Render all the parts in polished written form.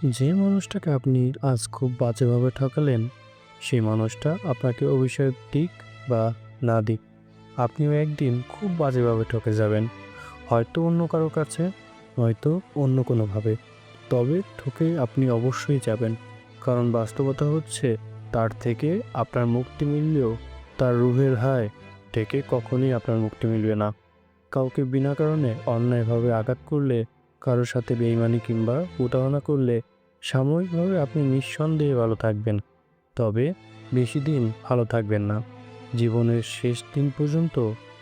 যে মানুষটাকে আপনি আজ খুব বাজেভাবে ঠকালেন, সেই মানুষটা আপনাকে অভিশাপ দিক বা না দিক, আপনিও একদিন খুব বাজেভাবে ঠকে যাবেন। হয়তো অন্য কারো কাছে, নয়তো অন্য কোনোভাবে। তবে ঠকে আপনি অবশ্যই যাবেন। কারণ বাস্তবতা হচ্ছে, তার থেকে আপনার মুক্তি মিললেও তার রূহের হায় থেকে কখনোই আপনার মুক্তি মিলবে না। কাউকে বিনা কারণে অন্যায়ভাবে আঘাত করলে, কারো সাথে বেইমানি কিংবা প্রতারণা করলে সাময়িকভাবে আপনি নিঃসন্দেহে ভালো থাকবেন, তবে বেশি দিন ভালো থাকবেন না। জীবনের শেষ দিন পর্যন্ত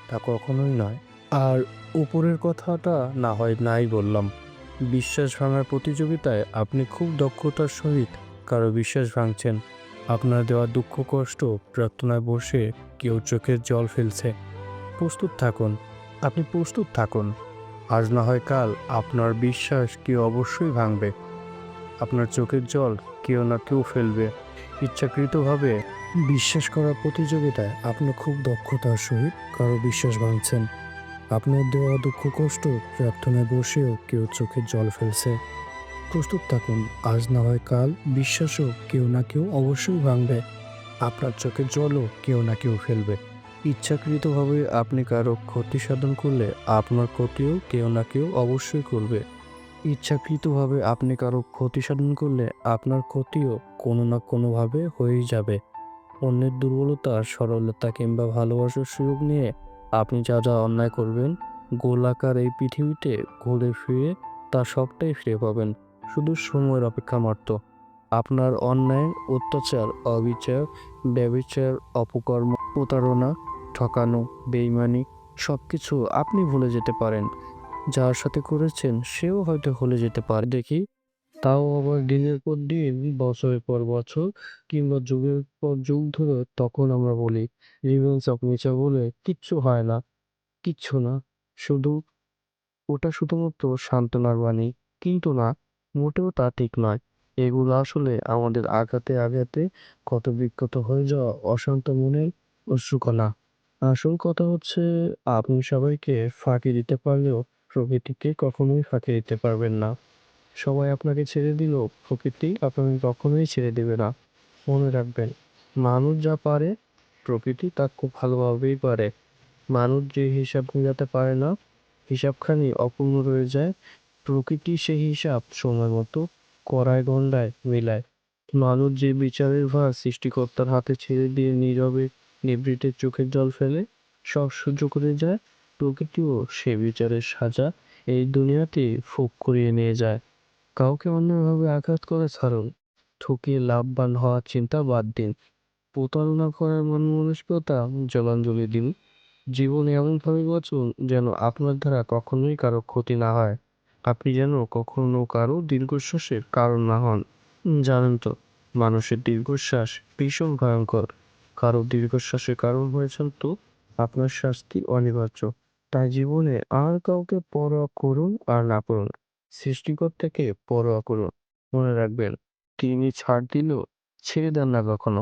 তা কখনোই নয়। আর উপরের কথাটা না হয় নাই বললাম, বিশ্বাস ভাঙার প্রতিযোগিতায় আপনি খুব দক্ষতার সহিত কারো বিশ্বাস ভাঙছেন। আপনার দেওয়া দুঃখ কষ্ট প্রার্থনায় বসে কেউ চোখের জল ফেলছে। প্রস্তুত থাকুন, আপনি প্রস্তুত থাকুন। আজ না হয় কাল আপনার বিশ্বাস কেউ অবশ্যই ভাঙবে। আপনার চোখের জল কেউ না কেউ ফেলবে। ইচ্ছাকৃতভাবে বিশ্বাস করার প্রতিযোগিতায় আপনি খুব দক্ষতার সহিত কারো বিশ্বাস ভাঙছেন। আপনার দেওয়া দুঃখ কষ্ট প্রার্থনায় বসেও কেউ চোখের জল ফেলছে। প্রস্তুত থাকুন, আজ না হয় কাল বিশ্বাসও কেউ না কেউ অবশ্যই ভাঙবে। আপনার চোখের জলও কেউ না কেউ ফেলবে। ইচ্ছাকৃতভাবে আপনি কারো ক্ষতি সাধন করলে আপনার ক্ষতিও কেউ না কেউ অবশ্যই করবে। ইচ্ছাকৃতভাবে আপনি কারো ক্ষতি সাধন করলে আপনার ক্ষতিও কোনো না কোনোভাবে হয়েই যাবে। অন্যের দুর্বলতা, সরলতা কিংবা ভালোবাসার সুযোগ নিয়ে আপনি যা যা অন্যায় করবেন, গোলাকার এই পৃথিবীতে ঘুরে ফিরে তার সবটাই ফিরে পাবেন। শুধু সময়ের অপেক্ষা মাত্র। আপনার অন্যায়, অত্যাচার, অবিচার, ব্যভিচার, অপকর্ম, প্রতারণা, ঠকানো, বেইমানি সবকিছু আপনি ভুলে যেতে পারেন। যার সাথে করেছেন সেও হয়তো ভুলে যেতে পারে দেখি। তাও আবার দিনের পর দিন, বছরের পর বছর কিংবা যুগের পর যুগ ধরে তখন আমরা বলি রিভেঞ্জ অফ নেচার বলে কিচ্ছু হয় না, কিচ্ছু না। শুধু ওটা শুধুমাত্র সান্ত্বনার বাণী। কিন্তু না, মোটেও তা ঠিক নয়। এগুলো আসলে আমাদের আঘাতে আঘাতে ক্ষত বিক্ষত হয়ে যাওয়া অশান্ত মনের অশ্রুকণা। আসল কথা হচ্ছে, আপনি সবাইকে ফাঁকি দিতে পারলেও প্রকৃতিকে কখনোই ফাঁকি দিতে পারবেন না। সবাই আপনাকে ছেড়ে দিলেও প্রকৃতি আপনাকে কখনোই ছেড়ে দেবে না। মনে রাখবেন, মানুষ যা পারে প্রকৃতি তা খুব ভালোভাবেই পারে। মানুষ যে হিসাব মেলাতে পারে না, হিসাবখানি অপূর্ণ রয়ে যায়, প্রকৃতি সেই হিসাব সময় মতো কড়ায় গণ্ডায় মেলায়। মানুষ যে বিচারের ভার সৃষ্টিকর্তার হাতে ছেড়ে দিয়ে নীরবে নিভৃতে চোখের জল ফেলে সব সহ্য করে যায়, প্রকৃতিও সে বিচারের সাজা এই দুনিয়াতে ভোগ করিয়ে নিয়ে যায়। কাউকে অন্যভাবে আঘাত করে ছাড়ুন, ঠকিয়ে লাভবান হওয়ার চিন্তা বাদ দিন। প্রতারণা করার মন মানসিকতা জলাঞ্জলি দিন। জীবনে এমনভাবে বাঁচুন যেন আপনার দ্বারা কখনোই কারো ক্ষতি না হয়। আপনি যেন কখনো কারো দীর্ঘশ্বাসের কারণ না হন। জানেন তো, মানুষের দীর্ঘশ্বাস ভীষণ ভয়ঙ্কর। কারো দীর্ঘশ্বাসের কারণ হয়েছেন তো আপনার শাস্তি অনিবার্য। তাই জীবনে আর কাউকে পরোয়া করুন আর না করুন, সৃষ্টিকর্তাকে পরোয়া করুন। মনে রাখবেন, তিনি ছাড় দিলেও ছেড়ে দেন না কখনো।